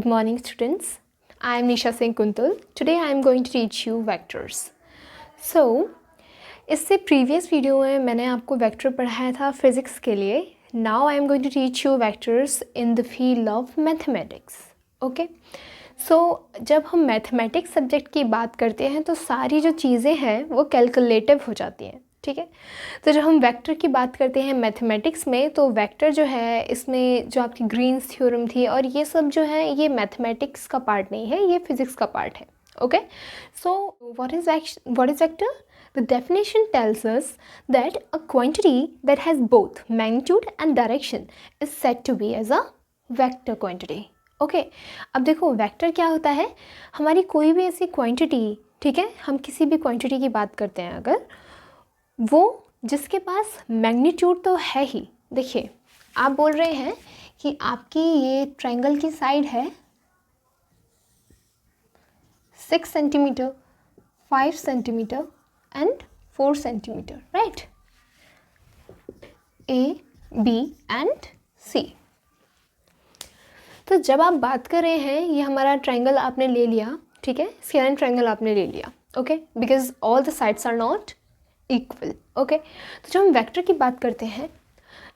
Good morning, students. I am Nisha Singh Kuntul. Today I am going to teach you vectors. So, इससे previous video में मैंने आपको vector पढ़ाया था physics के लिए. Now I am going to teach you vectors in the field of mathematics. Okay? So, जब हम मैथमेटिक्स सब्जेक्ट की बात करते हैं तो सारी जो चीज़ें हैं वो कैलकुलेटिव हो जाती हैं. ठीक है. तो जब हम वेक्टर की बात करते हैं मैथमेटिक्स में तो वेक्टर जो है इसमें जो आपकी ग्रीन्स थ्योरम थी और ये सब जो है ये मैथमेटिक्स का पार्ट नहीं है, ये फिज़िक्स का पार्ट है. Okay. So what is vector? The definition tells us that a quantity that has both magnitude and direction is said to be as a vector quantity. Okay? अब देखो vector क्या होता है. हमारी कोई भी ऐसी क्वांटिटी, ठीक है, हम किसी भी क्वांटिटी की बात करते हैं अगर वो जिसके पास मैग्नीट्यूड तो है ही. देखिए आप बोल रहे हैं कि आपकी ये ट्रायंगल की साइड है 6 centimetre, 5 centimetre and 4 centimeter, right? A, B and C. तो जब आप बात कर रहे हैं ये हमारा ट्रायंगल आपने ले लिया, ठीक है, स्केलर ट्रायंगल आपने ले लिया. Okay, because all the sides are not equal. Okay. तो जब हम वेक्टर की बात करते हैं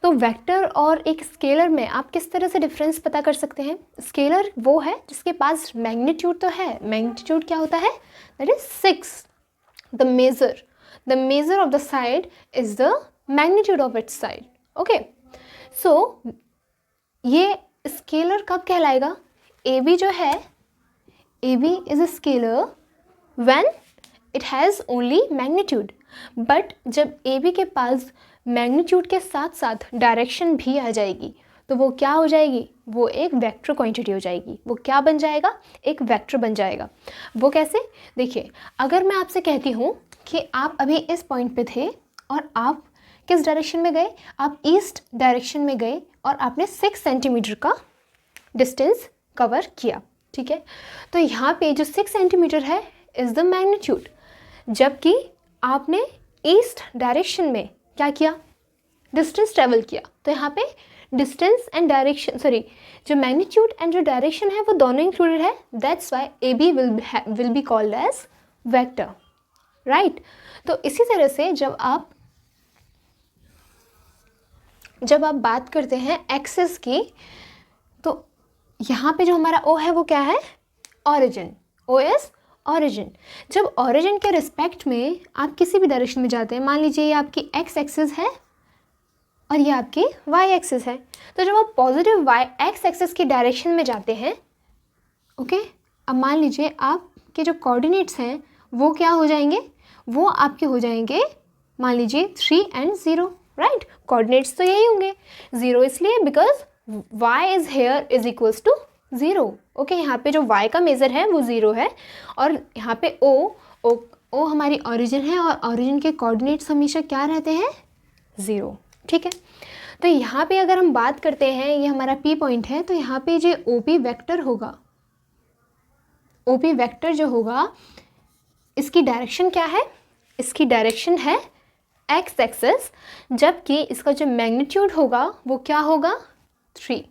तो वेक्टर और एक स्केलर में आप किस तरह से डिफरेंस पता कर सकते हैं. स्केलर वो है जिसके पास मैग्नीट्यूड तो है. मैग्नीट्यूड क्या होता है? That is 6. The measure of the side is the magnitude of its side. Okay. So ये स्केलर कब कहलाएगा? AB जो है AB is a scalar when it has only magnitude. But जब AB के पास मैग्नीट्यूड के साथ साथ डायरेक्शन भी आ जाएगी तो वो क्या हो जाएगी? वो एक वेक्टर क्वांटिटी हो जाएगी. वो क्या बन जाएगा? एक वेक्टर बन जाएगा. वो कैसे? देखिए अगर मैं आपसे कहती हूँ कि आप अभी इस पॉइंट पे थे और आप किस डायरेक्शन में गए? आप ईस्ट डायरेक्शन में गए और आपने 6 सेंटीमीटर का डिस्टेंस कवर किया. ठीक है. तो यहाँ पे जो 6 सेंटीमीटर है इज़ द मैग्नीट्यूड. जबकि आपने ईस्ट डायरेक्शन में क्या किया? डिस्टेंस ट्रेवल किया. तो यहाँ पे डिस्टेंस एंड डायरेक्शन, सॉरी, जो मैग्नीट्यूड एंड जो डायरेक्शन है वो दोनों इंक्लूडेड है. That's why A B will be called as vector. Right. तो इसी तरह से जब आप बात करते हैं एक्सिस की तो यहाँ पे जो हमारा ओ है वो क्या है? ऑरिजिन. O is origin. जब ऑरिजिन के रिस्पेक्ट में आप किसी भी डायरेक्शन में जाते हैं, मान लीजिए ये आपकी एक्स एक्सिस है और ये आपकी वाई एक्सिस है, तो जब आप पॉजिटिव वाई एक्स एक्सिस की डायरेक्शन में जाते हैं, ओके, अब मान लीजिए आपके जो कोऑर्डिनेट्स हैं वो क्या हो जाएंगे? वो आपके हो जाएंगे मान लीजिए 3 and 0. राइट. कोऑर्डिनेट्स तो यही होंगे. 0 इसलिए because y is here is equals to 0. Okay. यहाँ पे जो y का मेज़र है वो 0 है और यहाँ पे o हमारी ऑरिजिन है और ऑरिजिन के कोऑर्डिनेट्स हमेशा क्या रहते हैं? 0. ठीक है. तो यहाँ पे अगर हम बात करते हैं ये हमारा P पॉइंट है तो यहाँ पे जो OP वेक्टर होगा, OP वेक्टर जो होगा इसकी डायरेक्शन क्या है? इसकी डायरेक्शन है एक्स एक्सिस. जबकि इसका जो मैग्नीट्यूड होगा वो क्या होगा? 3.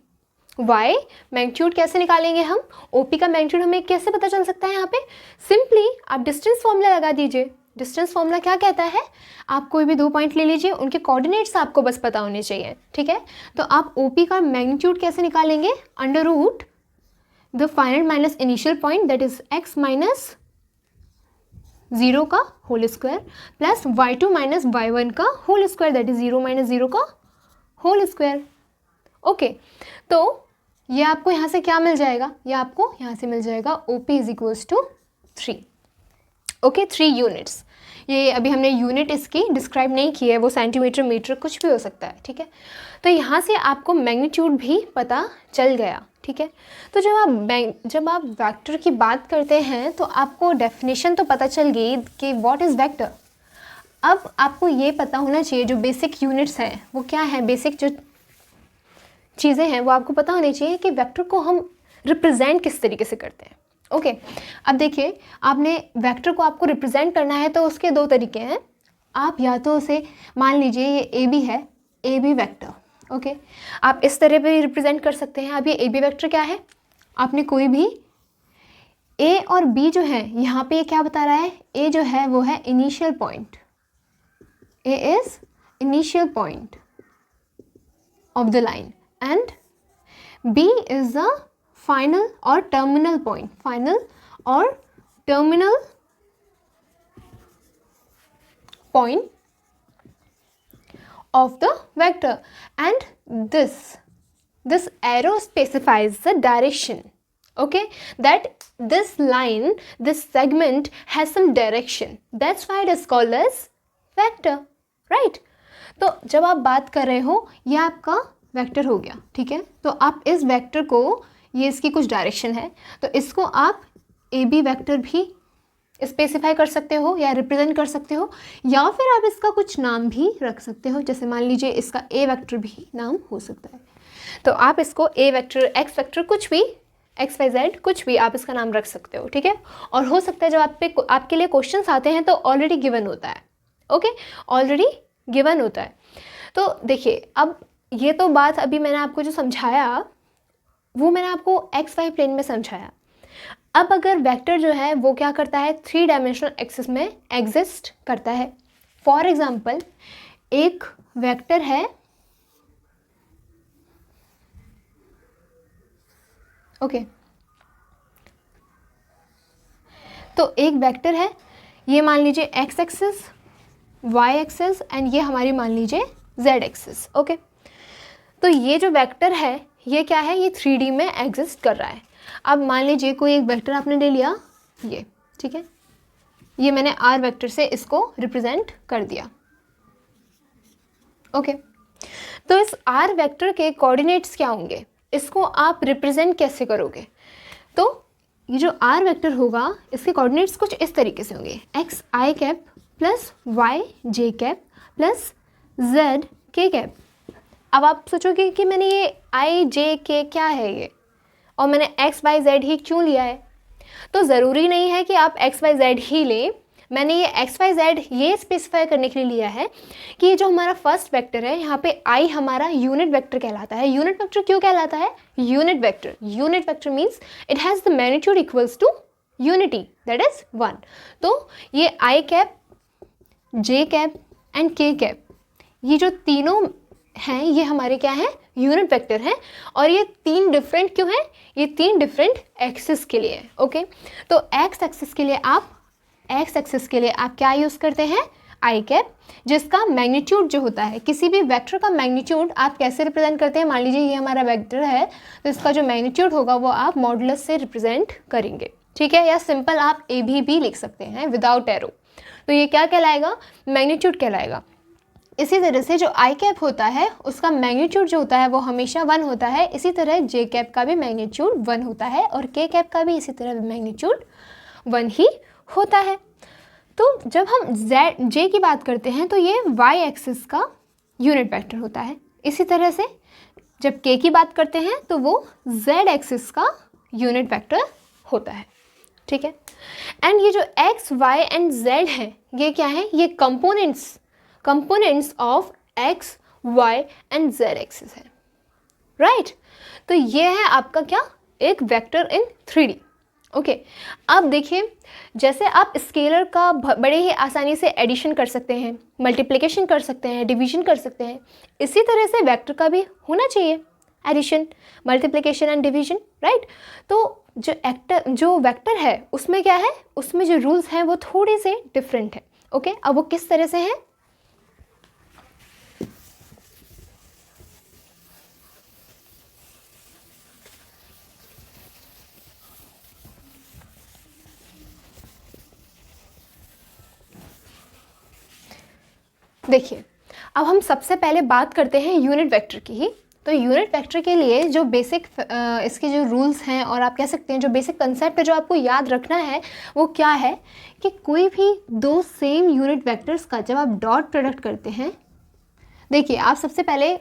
वाई मैग्नीट्यूड कैसे निकालेंगे हम? OP का मैग्नीट्यूड हमें कैसे पता चल सकता है? यहाँ पे सिंपली आप डिस्टेंस फॉर्मूला लगा दीजिए. डिस्टेंस फॉर्मूला क्या कहता है? आप कोई भी 2 पॉइंट ले लीजिए, उनके कोऑर्डिनेट्स आपको बस पता होने चाहिए. ठीक है. तो आप OP का मैग्नीट्यूड कैसे निकालेंगे? Under root the final minus initial point that is x minus 0 का whole square plus y2 minus y1 का whole square that is 0 minus 0 का होल स्क्वायर. ओके. तो ये आपको यहाँ से क्या मिल जाएगा? ये आपको यहाँ से मिल जाएगा OP is equals to 3. Okay. 3 units. ये अभी हमने यूनिट इसकी डिस्क्राइब नहीं की है, वो सेंटीमीटर, मीटर कुछ भी हो सकता है. ठीक है. तो यहाँ से आपको मैग्नीट्यूड भी पता चल गया. ठीक है. तो जब आप वेक्टर की बात करते हैं तो आपको डेफिनेशन तो पता चल गई कि व्हाट इज़ वेक्टर. अब आपको ये पता होना चाहिए जो बेसिक यूनिट्स हैं वो क्या है, बेसिक जो चीज़ें हैं वो आपको पता होनी चाहिए कि वेक्टर को हम रिप्रेजेंट किस तरीके से करते हैं. ओके. अब देखिए आपने वेक्टर को आपको रिप्रेजेंट करना है तो उसके 2 तरीके हैं. आप या तो उसे मान लीजिए ये AB है, AB वेक्टर. ओके. आप इस तरह भी रिप्रेजेंट कर सकते हैं. अब ये AB वेक्टर क्या है? आपने कोई भी ए और बी जो है यहाँ पे ये क्या बता रहा है, ए जो है वो है initial point, A is initial point of the line and B is the final और टर्मिनल पॉइंट, फाइनल और terminal point of the vector, and this arrow specifies the direction, okay, that this line, this segment has some direction, that's why it is called as vector, right? तो जब आप बात कर रहे हो ये आपका वेक्टर हो गया, ठीक है। तो आप इस वेक्टर को, ये इसकी कुछ डायरेक्शन है, तो इसको आप ए बी वेक्टर भी स्पेसिफाई कर सकते हो या रिप्रेजेंट कर सकते हो, या फिर आप इसका कुछ नाम भी रख सकते हो, जैसे मान लीजिए इसका ए वेक्टर भी नाम हो सकता है। तो आप इसको ए वेक्टर, एक्स वेक्टर, कुछ भी, एक्स वाई जेड, कुछ भी आप इसका नाम रख सकते हो, ठीक है। और हो सकता है जब आपके लिए क्वेश्चंस आते हैं तो ऑलरेडी गिवन होता है, ओके, ऑलरेडी गिवन होता है। तो देखिए, अब ये तो बात अभी मैंने आपको जो समझाया वो मैंने आपको एक्स वाई प्लेन में समझाया। अब अगर वेक्टर जो है वो क्या करता है, 3 डायमेंशनल एक्सिस में एग्जिस्ट करता है। फॉर एग्जांपल एक वेक्टर है, ओके, तो एक वेक्टर है, ये मान लीजिए X axis, Y axis and ये हमारी मान लीजिए जेड एक्सिस, ओके। तो ये जो वेक्टर है ये क्या है, ये 3D में एग्जिस्ट कर रहा है। अब मान लीजिए कोई एक वेक्टर आपने ले लिया, ये, ठीक है, ये मैंने आर वेक्टर से इसको रिप्रेजेंट कर दिया, ओके। तो इस आर वेक्टर के कोऑर्डिनेट्स क्या होंगे, इसको आप रिप्रेजेंट कैसे करोगे? तो ये जो आर वेक्टर होगा इसके कोऑर्डिनेट्स कुछ इस तरीके से होंगे, x I cap plus Y J cap plus Z के कैप। अब आप सोचोगे कि मैंने ये आई जे के क्या है ये, और मैंने एक्स वाई जेड ही क्यों लिया है? तो ज़रूरी नहीं है कि आप एक्स वाई जेड ही लें। मैंने ये एक्स वाई जेड ये स्पेसिफाई करने के लिए लिया है कि ये जो हमारा फर्स्ट वेक्टर है यहाँ पे आई हमारा यूनिट वेक्टर कहलाता है। यूनिट वेक्टर क्यों कहलाता है? Unit vector means it has the magnitude equals to unity, that is 1। तो ये I cap, J cap and K cap, ये जो तीनों हैं ये हमारे क्या हैं, यूनिट वेक्टर हैं। और ये 3 डिफरेंट क्यों हैं? ये 3 डिफरेंट एक्सिस के लिए, ओके। तो एक्स एक्सिस के लिए आप क्या यूज़ करते हैं, आई कैप, जिसका मैग्नीट्यूड जो होता है, किसी भी वेक्टर का मैग्नीट्यूड आप कैसे रिप्रेजेंट करते हैं? मान लीजिए ये हमारा वेक्टर है तो इसका जो मैग्नीट्यूड होगा वो आप मॉडुलस से रिप्रेजेंट करेंगे, ठीक है। या सिंपल आप ए भी लिख सकते हैं विदाउट एरो। तो ये क्या कहलाएगा, मैग्नीट्यूड कहलाएगा। इसी तरह से जो आई कैप होता है उसका मैग्नीट्यूड जो होता है वो हमेशा 1 होता है। इसी तरह जे कैप का भी मैग्नीट्यूड 1 होता है और के कैप का भी इसी तरह मैग्नीट्यूड 1 ही होता है। तो जब हम जे की बात करते हैं तो ये वाई एक्सिस का यूनिट वेक्टर होता है। इसी तरह से जब के की बात करते हैं तो वो जेड एक्सिस का यूनिट वेक्टर होता है, ठीक है। एंड ये जो एक्स वाई एंड जेड है ये क्या है, ये components of X Y and Z axis है, राइट। तो ये है आपका क्या, एक वेक्टर इन 3D, ओके। अब देखिए, जैसे आप स्केलर का बड़े ही आसानी से एडिशन कर सकते हैं, मल्टीप्लिकेशन कर सकते हैं, डिवीजन कर सकते हैं, इसी तरह से वेक्टर का भी होना चाहिए, addition, multiplication and division, right. तो जो वेक्टर है उसमें क्या है, उसमें जो रूल्स हैं वो थोड़े से डिफरेंट है, ओके। अब वो किस तरह से हैं, देखिए। अब हम सबसे पहले बात करते हैं यूनिट वेक्टर की ही। तो यूनिट वेक्टर के लिए जो बेसिक इसके जो रूल्स हैं और आप कह सकते हैं जो बेसिक कंसेप्ट है जो आपको याद रखना है वो क्या है कि कोई भी 2 सेम यूनिट वेक्टर्स का जब आप डॉट प्रोडक्ट करते हैं, देखिए आप सबसे पहले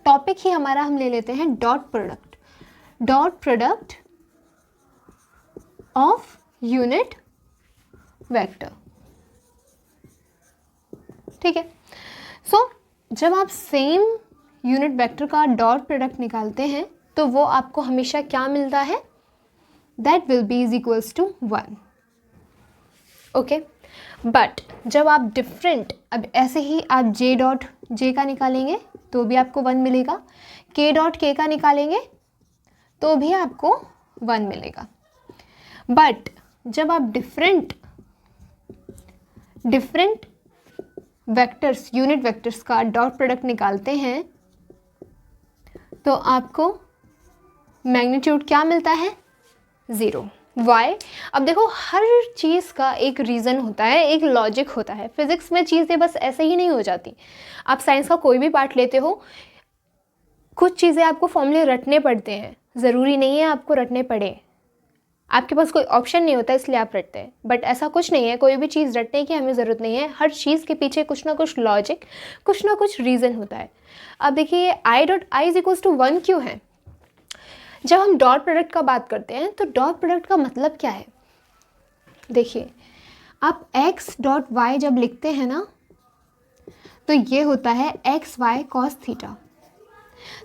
टॉपिक ही हमारा हम ले लेते हैं dot product of unit vector, ठीक है। सो जब आप सेम यूनिट वेक्टर का डॉट प्रोडक्ट निकालते हैं तो वो आपको हमेशा क्या मिलता है, that will be is equals to 1. Okay, but जब आप डिफरेंट, अब ऐसे ही आप जे डॉट जे का निकालेंगे तो भी आपको 1 मिलेगा, के डॉट के का निकालेंगे तो भी आपको 1 मिलेगा. बट जब आप डिफरेंट वेक्टर्स, यूनिट वेक्टर्स का डॉट प्रोडक्ट निकालते हैं तो आपको मैग्नीट्यूड क्या मिलता है? 0. वाई? अब देखो, हर चीज़ का एक रीज़न होता है, एक लॉजिक होता है. फिज़िक्स में चीज़ें बस ऐसे ही नहीं हो जाती. आप साइंस का कोई भी पार्ट लेते हो, कुछ चीज़ें आपको फॉर्मूले रटने पड़ते हैं. ज़रूरी नहीं है आपको रटने पड़े, आपके पास कोई ऑप्शन नहीं होता इसलिए आप रटते हैं. बट ऐसा कुछ नहीं है, कोई भी चीज़ रटने की हमें ज़रूरत नहीं है. हर चीज़ के पीछे कुछ ना कुछ लॉजिक, कुछ ना कुछ रीज़न होता है. अब देखिए, I dot I is equals to 1 क्यों है? जब हम डॉट प्रोडक्ट का बात करते हैं तो डॉट प्रोडक्ट का मतलब क्या है? देखिए, आप x डॉट y जब लिखते हैं ना तो ये होता है X Y cos theta.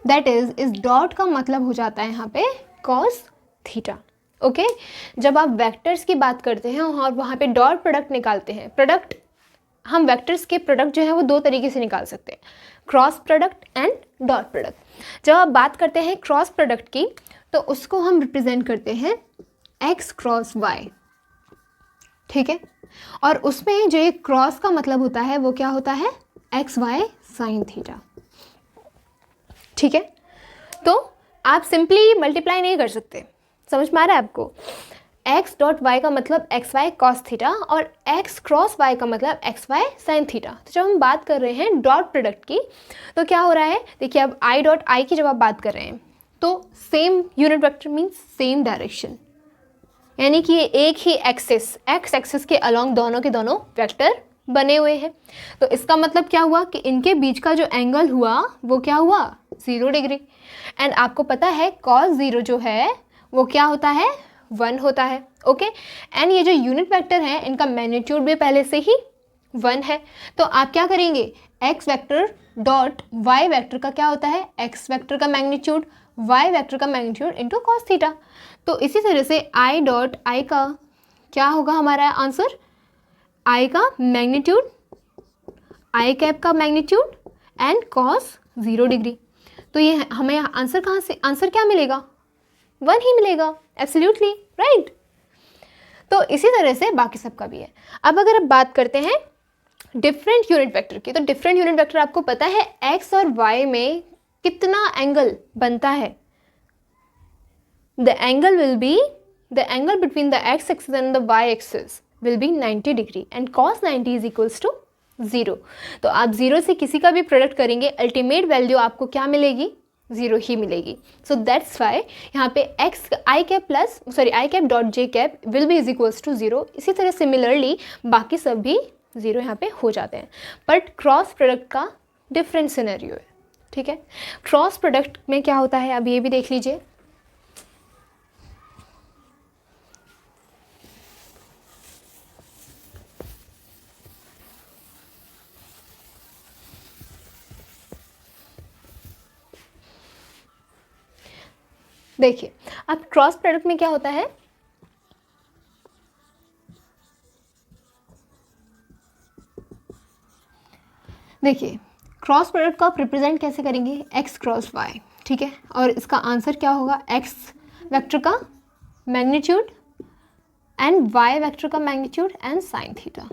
That is, इस डॉट का मतलब हो जाता है यहाँ पे कॉस थीटा. ओके, जब आप वेक्टर्स की बात करते हैं और वहाँ पे डॉट प्रोडक्ट निकालते हैं, प्रोडक्ट, हम वेक्टर्स के प्रोडक्ट जो है वो दो तरीके से निकाल सकते हैं, cross product and dot product. जब आप बात करते हैं क्रॉस प्रोडक्ट की तो उसको हम रिप्रेजेंट करते हैं x क्रॉस y. ठीक है, और उसमें जो एक क्रॉस का मतलब होता है वो क्या होता है? X Y sine theta. ठीक है, तो आप सिंपली मल्टीप्लाई नहीं कर सकते. समझ में आ रहा है आपको? x डॉट वाई का मतलब एक्स वाई कॉस थीटा और x क्रॉस y का मतलब एक्स वाई साइन थीटा. तो जब हम बात कर रहे हैं डॉट प्रोडक्ट की तो क्या हो रहा है? देखिए, अब i डॉट आई की जब आप बात कर रहे हैं तो same unit vector means same direction, यानी कि ये एक ही एक्सिस, एक्स एक्सिस के अलोंग दोनों के दोनों वेक्टर बने हुए हैं. तो इसका मतलब क्या हुआ कि इनके बीच का जो एंगल हुआ वो क्या हुआ? 0 डिग्री. एंड आपको पता है कॉस 0 जो है वो क्या होता है? 1 होता है. ओके, एंड ये जो यूनिट वेक्टर हैं इनका मैग्नीट्यूड भी पहले से ही 1 है. तो आप क्या करेंगे? X vector dot Y vector का क्या होता है? एक्स वेक्टर का मैग्नीट्यूड वाई वेक्टर का मैग्नीट्यूड इंटू कॉस थीटा. तो इसी तरह से आई डॉट आई का क्या होगा हमारा आंसर? आई का मैग्नीट्यूड, आई कैप का मैग्नीट्यूड एंड कॉस 0 डिग्री. तो ये हमें आंसर कहाँ से, आंसर क्या मिलेगा? 1 ही मिलेगा. Absolutely right. तो इसी तरह से बाकी सबका भी है. अब अगर आप बात करते हैं डिफरेंट यूनिट वेक्टर की, तो डिफरेंट यूनिट वेक्टर आपको पता है एक्स और वाई में कितना एंगल बनता है? The angle will be, the angle between the X axis and the Y axis will be 90 degree and cos 90 is equals to 0. तो आप 0 से किसी का भी प्रोडक्ट करेंगे, अल्टीमेट वैल्यू आपको क्या मिलेगी? 0 ही मिलेगी. सो दैट्स वाई यहाँ पे X I cap plus I cap dot J cap will be is equals to 0. इसी तरह सिमिलरली बाकी सब भी 0 यहाँ पे हो जाते हैं. बट क्रॉस प्रोडक्ट का डिफरेंट सिनेरियो है. ठीक है, क्रॉस प्रोडक्ट में क्या होता है अब ये भी देख लीजिए. देखिए, अब क्रॉस प्रोडक्ट में क्या होता है? देखिए, क्रॉस प्रोडक्ट को आप रिप्रेजेंट कैसे करेंगे? X cross Y. ठीक है, और इसका आंसर क्या होगा? एक्स वेक्टर का मैग्नीट्यूड एंड वाई वेक्टर का मैग्नीट्यूड एंड साइन थीटा.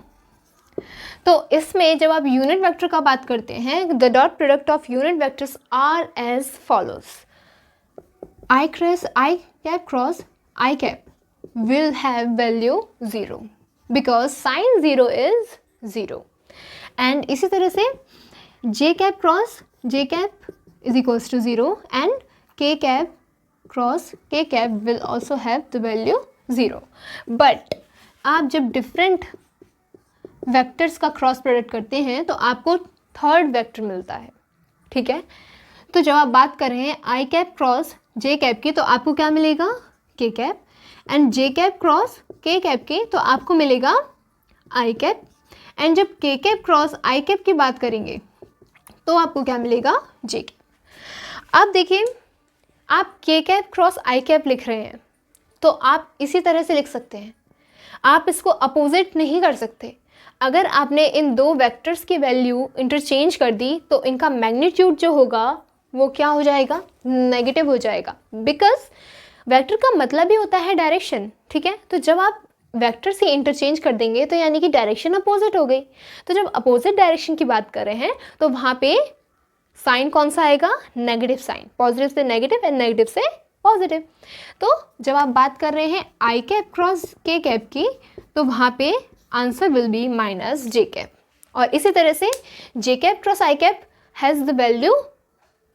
तो इसमें जब आप यूनिट वेक्टर का बात करते हैं, the dot product of unit vectors are as follows. I cap cross I cap will have value 0 because sin 0 is 0. And इसी तरह से J cap cross J cap is equals to 0 and K cap cross K cap will also have the value 0. But आप जब different vectors का cross product करते हैं तो आपको थर्ड वेक्टर मिलता है. ठीक है, तो जब आप बात कर रहे हैं I cap cross J cap की तो आपको क्या मिलेगा? के cap. And J cap cross K cap की तो आपको मिलेगा आई कैप. एंड जब के कैप क्रॉस आई कैप की बात करेंगे तो आपको क्या मिलेगा? जे कैप. अब देखिए, आप के कैप क्रॉस आई कैप लिख रहे हैं तो आप इसी तरह से लिख सकते हैं, आप इसको अपोजिट नहीं कर सकते। अगर आपने इन दो वेक्टर्स की वैल्यू इंटरचेंज कर दी तो इनका मैग्नीट्यूड जो होगा वो क्या हो जाएगा, नेगेटिव हो जाएगा, बिकॉज वेक्टर का मतलब ही होता है डायरेक्शन, ठीक है। तो जब आप वेक्टर से इंटरचेंज कर देंगे तो यानी कि डायरेक्शन अपोजिट हो गई। तो जब अपोजिट डायरेक्शन की बात कर रहे हैं तो वहाँ पे साइन कौन सा आएगा, नेगेटिव साइन, पॉजिटिव से नेगेटिव एंड नेगेटिव से पॉजिटिव। तो जब आप बात कर रहे हैं I cap cross K cap की तो वहाँ पे answer will be minus J cap, और इसी तरह से J cap cross I cap has the value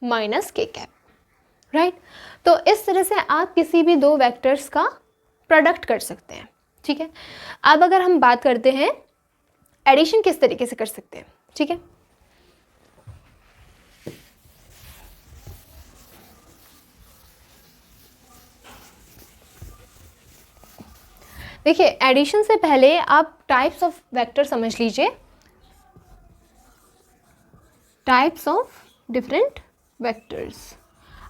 minus K cap, right. तो इस तरह से आप किसी भी दो वेक्टर्स का प्रोडक्ट कर सकते हैं, ठीक है। अब अगर हम बात करते हैं एडिशन किस तरीके से कर सकते हैं, ठीक है। देखिए एडिशन से पहले आप टाइप्स ऑफ वेक्टर समझ लीजिए, टाइप्स ऑफ डिफरेंट वेक्टर्स।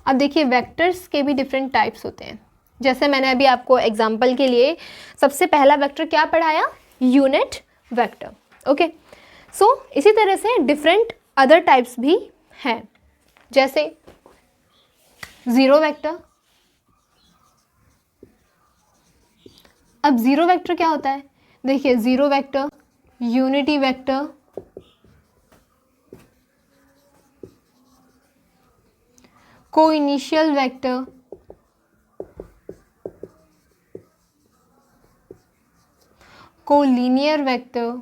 अब देखिए वेक्टर्स के भी डिफरेंट टाइप्स होते हैं। जैसे मैंने अभी आपको एग्जांपल के लिए सबसे पहला वेक्टर क्या पढ़ाया, यूनिट वेक्टर, ओके। सो इसी तरह से डिफरेंट अदर टाइप्स भी हैं, जैसे ज़ीरो वेक्टर। अब ज़ीरो वेक्टर क्या होता है, देखिए zero vector, unity vector, coinitial vector, collinear vector,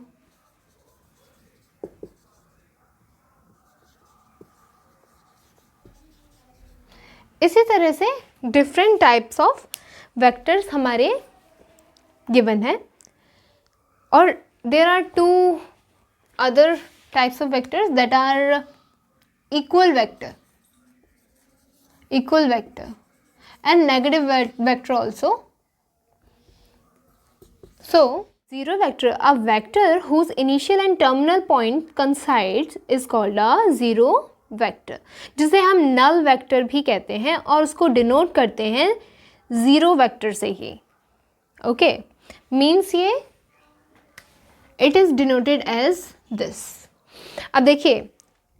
इसी तरह से डिफरेंट टाइप्स ऑफ वेक्टर्स हमारे गिवन है। और there are two other types of vectors that are equal vector and negative vector also. So zero vector, a vector whose initial and terminal point coincides is called a zero vector, जिसे हम null vector भी कहते हैं और उसको denote करते हैं zero vector से ही, okay। means ये it is denoted as this। अब देखिए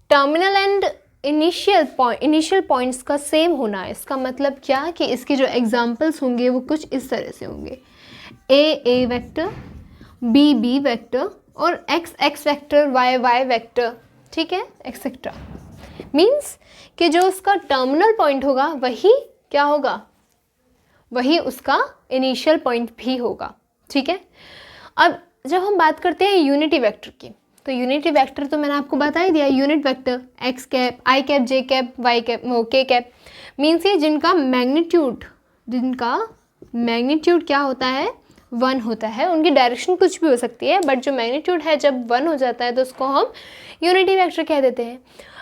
टर्मिनल एंड इनिशियल पॉइंट्स का सेम होना है, इसका मतलब क्या कि इसके जो एग्जाम्पल्स होंगे वो कुछ इस तरह से होंगे, ए वेक्टर, बी वेक्टर और एक्स वेक्टर, वाई वेक्टर, ठीक है, एक्सेट्रा। मीन्स कि जो उसका टर्मिनल पॉइंट होगा वही क्या होगा, वही उसका इनिशियल पॉइंट भी होगा, ठीक है। अब जब हम बात करते हैं यूनिटी वेक्टर की, तो यूनिटी वेक्टर तो मैंने आपको बता ही दिया, यूनिट वेक्टर एक्स कैप, आई cap, J cap, Y cap, के कैप। मीन्स ये जिनका मैग्नीट्यूड क्या होता है, 1 होता है। उनकी डायरेक्शन कुछ भी हो सकती है, बट जो मैग्नीट्यूड है जब 1 हो जाता है तो उसको हम यूनिटी वेक्टर कह देते हैं।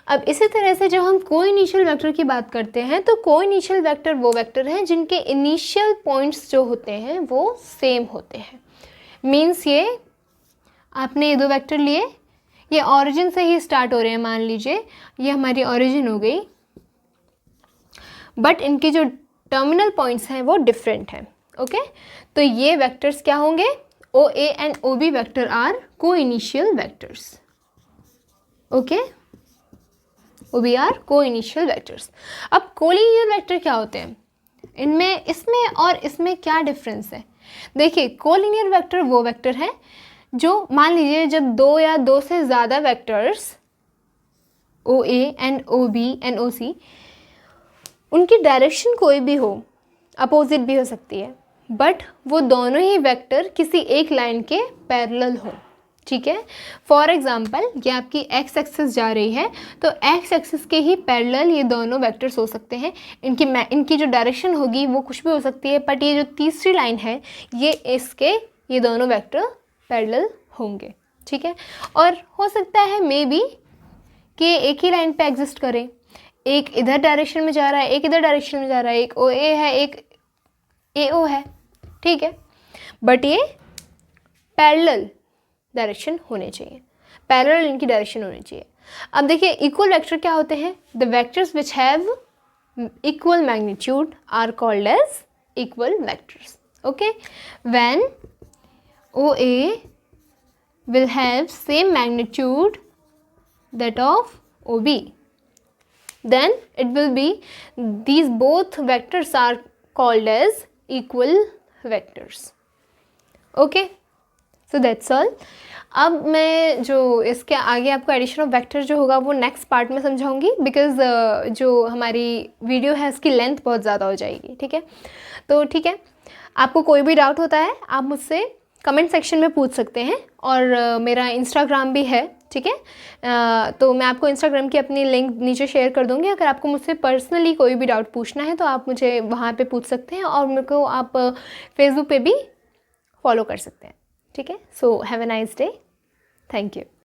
अब इसी तरह से जब हम को इनिशियल वेक्टर की बात करते हैं तो को इनिशियल वेक्टर वो वेक्टर हैं जिनके इनिशियल पॉइंट्स जो होते हैं वो सेम होते हैं। मीन्स ये आपने ये दो वेक्टर लिए, ये ऑरिजिन से ही स्टार्ट हो रहे हैं, मान लीजिए ये हमारी ऑरिजिन हो गई, बट इनके जो टर्मिनल पॉइंट्स हैं वो डिफरेंट हैं, ओके। तो ये वेक्टर्स क्या होंगे, O A and O B vector are co-initial vectors, okay, O B are co-initial vectors. अब कोलिनियर वेक्टर क्या होते हैं, इसमें और इसमें क्या डिफरेंस है। देखिए कोलिनियर वेक्टर वो वेक्टर है जो मान लीजिए जब दो या दो से ज़्यादा vectors O A and O B and O C, उनकी डायरेक्शन कोई भी हो, अपोजिट भी हो सकती है, बट वो दोनों ही वेक्टर किसी एक लाइन के पैरेलल हो, ठीक है। फॉर एग्जांपल ये आपकी एक्स एक्सिस जा रही है तो एक्स एक्सिस के ही पैरेलल ये दोनों वेक्टर्स हो सकते हैं। इनकी जो डायरेक्शन होगी वो कुछ भी हो सकती है, बट ये जो तीसरी लाइन है ये दोनों वेक्टर पैरेलल होंगे, ठीक है। और हो सकता है मे बी कि एक ही लाइन पे एग्जिस्ट करें, एक इधर डायरेक्शन में जा रहा है, एक इधर डायरेक्शन में जा रहा है, एक ओ ए है, एक ए ओ है, ठीक है, बट ये पैरेलल डायरेक्शन होने चाहिए, पैरेलल इनकी डायरेक्शन होनी चाहिए। अब देखिए इक्वल वेक्टर क्या होते हैं, the vectors which have equal magnitude are called as equal vectors. Okay, when OA will have same magnitude that of OB, then it will be, these both vectors are called as equal vectors. Okay, so that's all. अब मैं जो इसके आगे आपको addition of vector जो होगा वो next part में समझाऊंगी, बिकॉज जो हमारी वीडियो है उसकी लेंथ बहुत ज़्यादा हो जाएगी. ठीक है, तो ठीक है, आपको कोई भी डाउट होता है आप मुझसे कमेंट सेक्शन में पूछ सकते हैं. और मेरा इंस्टाग्राम भी है. ठीक है, तो मैं आपको इंस्टाग्राम की अपनी लिंक नीचे शेयर कर दूँगी. अगर आपको मुझसे पर्सनली कोई भी डाउट पूछना है तो आप मुझे वहाँ पे पूछ सकते हैं, और मेरे को आप फेसबुक पे भी फॉलो कर सकते हैं. ठीक है, so have a nice day. Thank you.